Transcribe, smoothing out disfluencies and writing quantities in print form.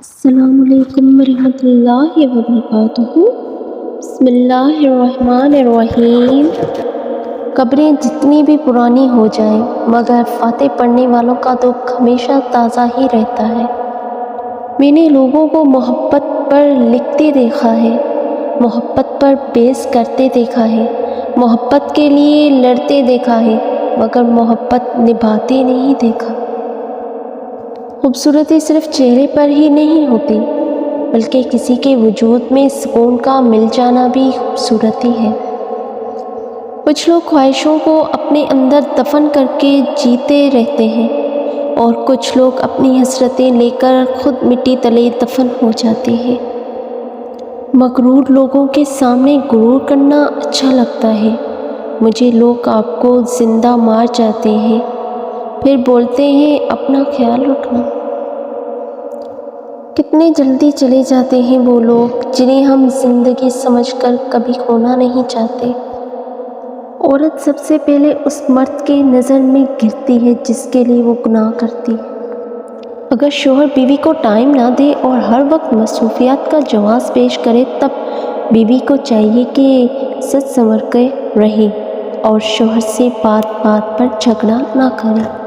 السلام علیکم ورحمۃ اللہ وبرکاتہ۔ بسم اللہ الرحمن الرحیم۔ قبریں جتنی بھی پرانی ہو جائیں مگر فاتح پڑھنے والوں کا دکھ ہمیشہ تازہ ہی رہتا ہے۔ میں نے لوگوں کو محبت پر لکھتے دیکھا ہے، محبت پر بحث کرتے دیکھا ہے، محبت کے لیے لڑتے دیکھا ہے، مگر محبت نبھاتے نہیں دیکھا۔ خوبصورتی صرف چہرے پر ہی نہیں ہوتی بلکہ کسی کے وجود میں سکون کا مل جانا بھی خوبصورتی ہے۔ کچھ لوگ خواہشوں کو اپنے اندر دفن کر کے جیتے رہتے ہیں اور کچھ لوگ اپنی حسرتیں لے کر خود مٹی تلے دفن ہو جاتے ہیں۔ مغرور لوگوں کے سامنے غرور کرنا اچھا لگتا ہے۔ مجھے لوگ آپ کو زندہ مار جاتے ہیں پھر بولتے ہیں اپنا خیال رکھنا۔ کتنے جلدی چلے جاتے ہیں وہ لوگ جنہیں ہم زندگی سمجھ کر کبھی کھونا نہیں چاہتے۔ عورت سب سے پہلے اس مرد کے نظر میں گرتی ہے جس کے لیے وہ گناہ کرتی ہے۔ اگر شوہر بیوی کو ٹائم نہ دے اور ہر وقت مصروفیات کا جواز پیش کرے تب بیوی کو چاہیے کہ سچ سنور کر رہے اور شوہر سے بات بات پر جھگڑا نہ کرے۔